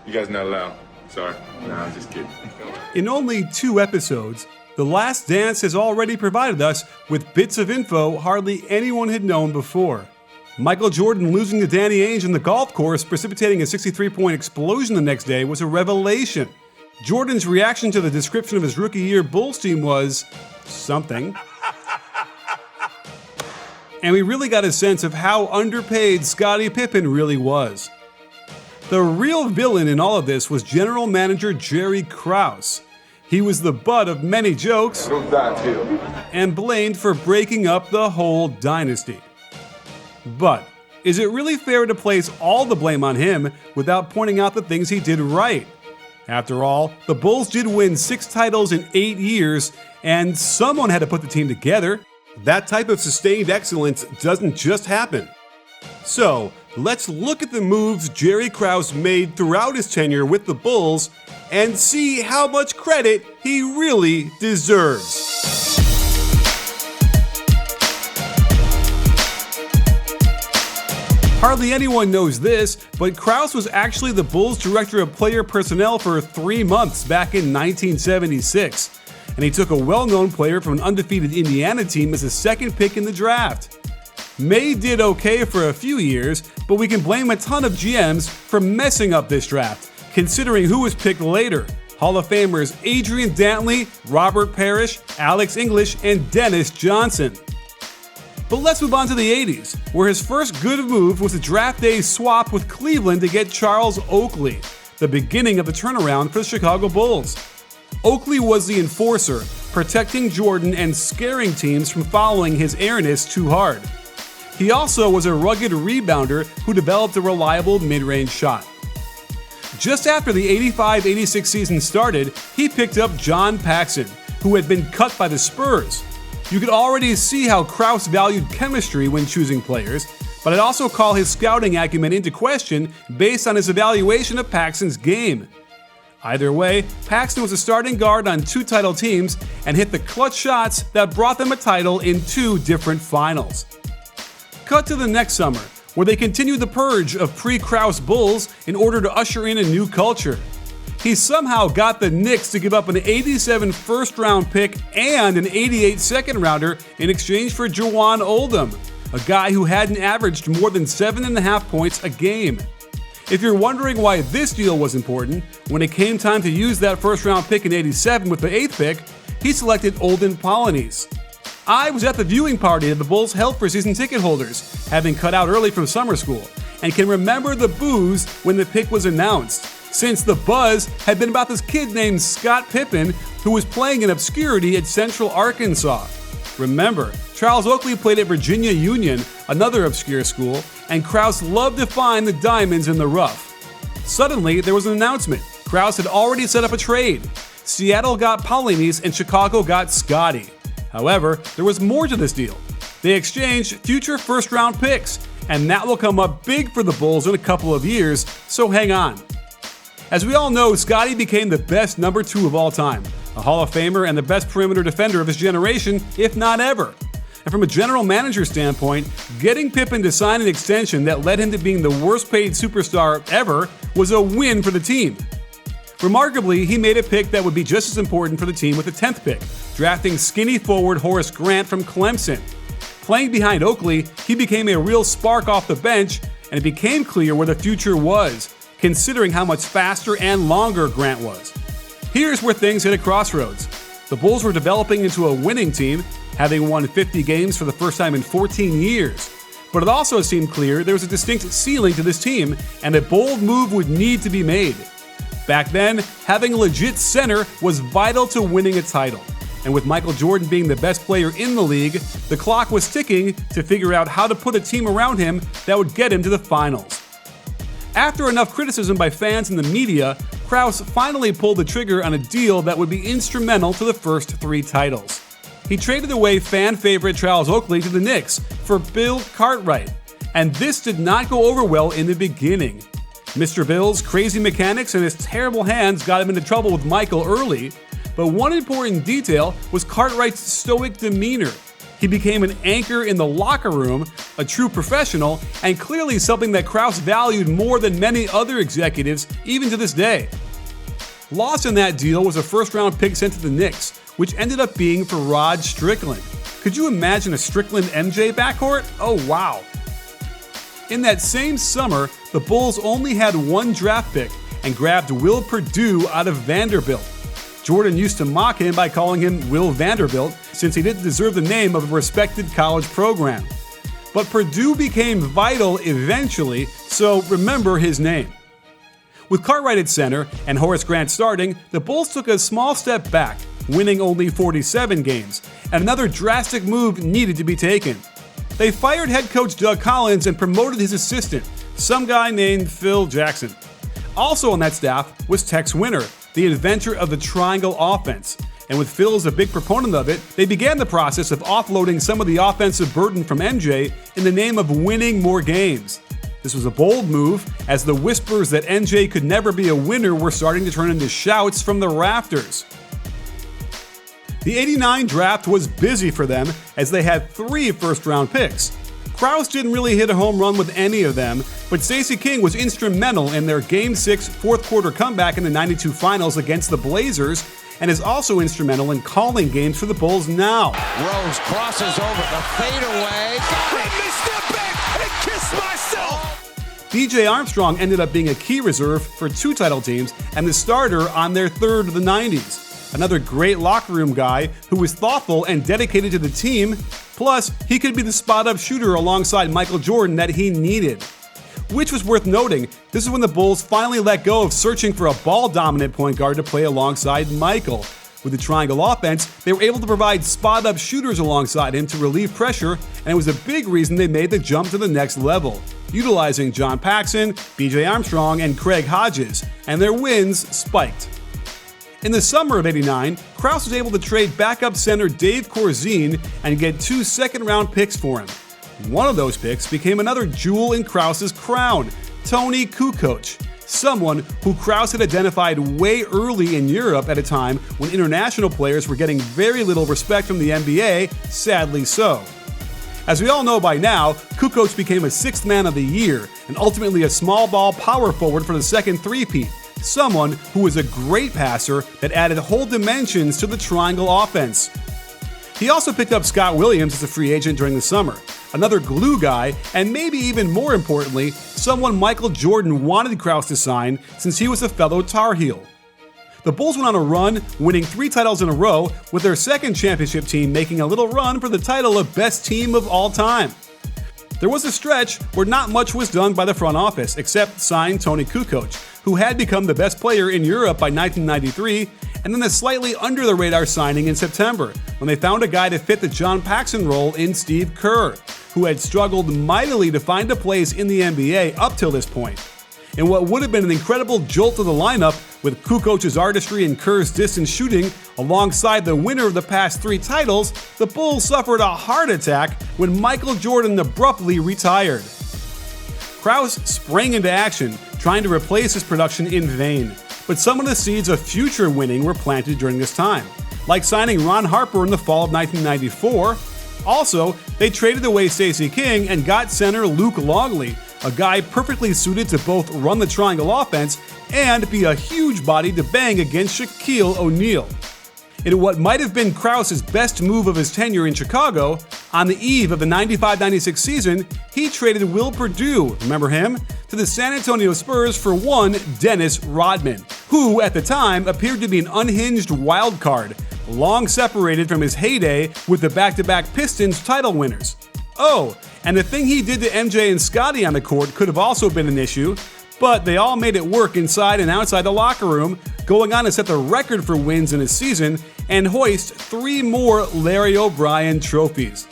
You guys not allowed. Sorry. Nah, I'm just kidding. In only 2 episodes, The Last Dance has already provided us with bits of info hardly anyone had known before. Michael Jordan losing to Danny Ainge on the golf course, precipitating a 63-point explosion the next day, was a revelation. Jordan's reaction to the description of his rookie year Bulls team was something. And we really got a sense of how underpaid Scottie Pippen really was. The real villain in all of this was general manager Jerry Krause. He was the butt of many jokes and blamed for breaking up the whole dynasty. But is it really fair to place all the blame on him without pointing out the things he did right? After all, the Bulls did win 6 titles in 8 years, and someone had to put the team together. That type of sustained excellence doesn't just happen. So, let's look at the moves Jerry Krause made throughout his tenure with the Bulls and see how much credit he really deserves. Hardly anyone knows this, but Krause was actually the Bulls' director of player personnel for 3 months back in 1976, and he took a well-known player from an undefeated Indiana team as a second pick in the draft. May did okay for a few years, but we can blame a ton of GMs for messing up this draft, considering who was picked later. Hall of Famers Adrian Dantley, Robert Parrish, Alex English, and Dennis Johnson. But let's move on to the 80s, where his first good move was a draft day swap with Cleveland to get Charles Oakley, the beginning of the turnaround for the Chicago Bulls. Oakley was the enforcer, protecting Jordan and scaring teams from following his airness too hard. He also was a rugged rebounder who developed a reliable mid-range shot. Just after the 85-86 season started, he picked up John Paxson, who had been cut by the Spurs. You could already see how Krause valued chemistry when choosing players, but I'd also call his scouting acumen into question based on his evaluation of Paxson's game. Either way, Paxson was a starting guard on 2 title teams and hit the clutch shots that brought them a title in 2 different finals. Cut to the next summer, where they continued the purge of pre-Krause Bulls in order to usher in a new culture. He somehow got the Knicks to give up an 87 first-round pick and an 88 second-rounder in exchange for Jawan Oldham, a guy who hadn't averaged more than 7.5 points a game. If you're wondering why this deal was important, when it came time to use that first-round pick in 87 with the 8th pick, he selected Olden Polynice. I was at the viewing party that the Bulls held for season ticket holders, having cut out early from summer school, and can remember the boos when the pick was announced, since the buzz had been about this kid named Scott Pippen who was playing in obscurity at Central Arkansas. Remember, Charles Oakley played at Virginia Union, another obscure school, and Krause loved to find the diamonds in the rough. Suddenly, there was an announcement. Krause had already set up a trade. Seattle got Polynice and Chicago got Scottie. However, there was more to this deal. They exchanged future first-round picks, and that will come up big for the Bulls in a couple of years, so hang on. As we all know, Scottie became the best number 2 of all time, a Hall of Famer and the best perimeter defender of his generation, if not ever. And from a general manager standpoint, getting Pippen to sign an extension that led him to being the worst paid superstar ever was a win for the team. Remarkably, he made a pick that would be just as important for the team with the 10th pick, drafting skinny forward Horace Grant from Clemson. Playing behind Oakley, he became a real spark off the bench, and it became clear where the future was, considering how much faster and longer Grant was. Here's where things hit a crossroads. The Bulls were developing into a winning team, having won 50 games for the first time in 14 years. But it also seemed clear there was a distinct ceiling to this team, and a bold move would need to be made. Back then, having a legit center was vital to winning a title. And with Michael Jordan being the best player in the league, the clock was ticking to figure out how to put a team around him that would get him to the finals. After enough criticism by fans and the media, Krause finally pulled the trigger on a deal that would be instrumental to the first 3 titles. He traded away fan favorite Charles Oakley to the Knicks for Bill Cartwright, and this did not go over well in the beginning. Mr. Bill's crazy mechanics and his terrible hands got him into trouble with Michael early, but one important detail was Cartwright's stoic demeanor. He became an anchor in the locker room, a true professional, and clearly something that Krause valued more than many other executives, even to this day. Lost in that deal was a first-round pick sent to the Knicks, which ended up being for Rod Strickland. Could you imagine a Strickland-MJ backcourt? Oh wow. In that same summer, the Bulls only had one draft pick and grabbed Will Perdue out of Vanderbilt. Jordan used to mock him by calling him Will Vanderbilt, since he didn't deserve the name of a respected college program. But Perdue became vital eventually, so remember his name. With Cartwright at center and Horace Grant starting, the Bulls took a small step back, winning only 47 games, and another drastic move needed to be taken. They fired head coach Doug Collins and promoted his assistant, some guy named Phil Jackson. Also on that staff was Tex Winter, the inventor of the triangle offense. And with Phil as a big proponent of it, they began the process of offloading some of the offensive burden from MJ in the name of winning more games. This was a bold move, as the whispers that MJ could never be a winner were starting to turn into shouts from the rafters. The '89 draft was busy for them, as they had 3 first-round picks. Krause didn't really hit a home run with any of them, but Stacey King was instrumental in their Game 6 fourth-quarter comeback in the '92 finals against the Blazers, and is also instrumental in calling games for the Bulls now. Rose crosses over the fadeaway. Let me step back and kiss myself. BJ Armstrong ended up being a key reserve for 2 title teams and the starter on their third of the '90s. Another great locker room guy who was thoughtful and dedicated to the team. Plus, he could be the spot-up shooter alongside Michael Jordan that he needed. Which was worth noting, this is when the Bulls finally let go of searching for a ball-dominant point guard to play alongside Michael. With the triangle offense, they were able to provide spot-up shooters alongside him to relieve pressure, and it was a big reason they made the jump to the next level, utilizing John Paxson, BJ Armstrong, and Craig Hodges, and their wins spiked. In the summer of '89, Krause was able to trade backup center Dave Corzine and get 2 second-round picks for him. One of those picks became another jewel in Krause's crown, Toni Kukoc, someone who Krause had identified way early in Europe at a time when international players were getting very little respect from the NBA, sadly so. As we all know by now, Kukoc became a 6th man of the year and ultimately a small ball power forward for the second three-peat. Someone who was a great passer that added whole dimensions to the triangle offense. He also picked up Scott Williams as a free agent during the summer, another glue guy, and maybe even more importantly, someone Michael Jordan wanted Krause to sign since he was a fellow Tar Heel. The Bulls went on a run, winning 3 titles in a row, with their second championship team making a little run for the title of best team of all time. There was a stretch where not much was done by the front office except sign Toni Kukoc, who had become the best player in Europe by 1993, and then a slightly under-the-radar signing in September, when they found a guy to fit the John Paxson role in Steve Kerr, who had struggled mightily to find a place in the NBA up till this point. In what would have been an incredible jolt to the lineup, with Kukoc's artistry and Kerr's distance shooting, alongside the winner of the past 3 titles, the Bulls suffered a heart attack when Michael Jordan abruptly retired. Krause sprang into action, trying to replace his production in vain, but some of the seeds of future winning were planted during this time, like signing Ron Harper in the fall of 1994. Also, they traded away Stacey King and got center Luke Longley, a guy perfectly suited to both run the triangle offense and be a huge body to bang against Shaquille O'Neal. In what might have been Krause's best move of his tenure in Chicago, on the eve of the 95-96 season, he traded Will Perdue, remember him, to the San Antonio Spurs for one Dennis Rodman, who at the time appeared to be an unhinged wild card, long separated from his heyday with the back-to-back Pistons title winners. Oh, and the thing he did to MJ and Scottie on the court could have also been an issue, but they all made it work inside and outside the locker room, going on to set the record for wins in a season and hoist 3 more Larry O'Brien trophies.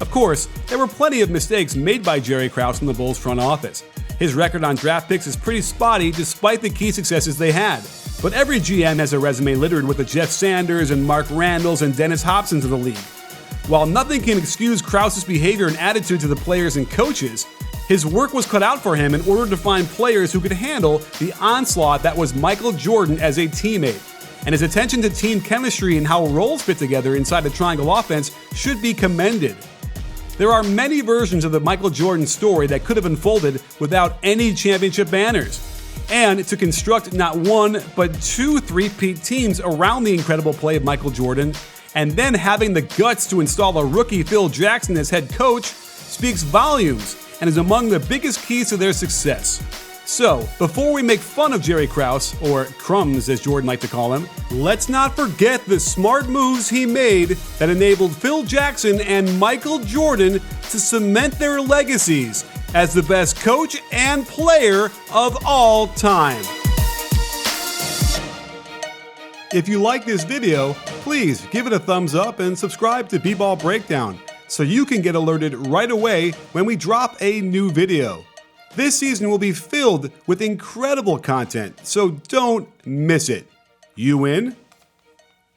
Of course, there were plenty of mistakes made by Jerry Krause in the Bulls front office. His record on draft picks is pretty spotty despite the key successes they had. But every GM has a resume littered with the Jeff Sanders and Mark Randalls and Dennis Hobsons of the league. While nothing can excuse Krause's behavior and attitude to the players and coaches, his work was cut out for him in order to find players who could handle the onslaught that was Michael Jordan as a teammate. and his attention to team chemistry and how roles fit together inside a triangle offense should be commended. There are many versions of the Michael Jordan story that could have unfolded without any championship banners. And to construct not one, but two three-peat teams around the incredible play of Michael Jordan, and then having the guts to install a rookie Phil Jackson as head coach, speaks volumes and is among the biggest keys to their success. So, before we make fun of Jerry Krause, or Crumbs as Jordan liked to call him, let's not forget the smart moves he made that enabled Phil Jackson and Michael Jordan to cement their legacies as the best coach and player of all time. If you like this video, please give it a thumbs up and subscribe to B-Ball Breakdown so you can get alerted right away when we drop a new video. This season will be filled with incredible content, so don't miss it. You in?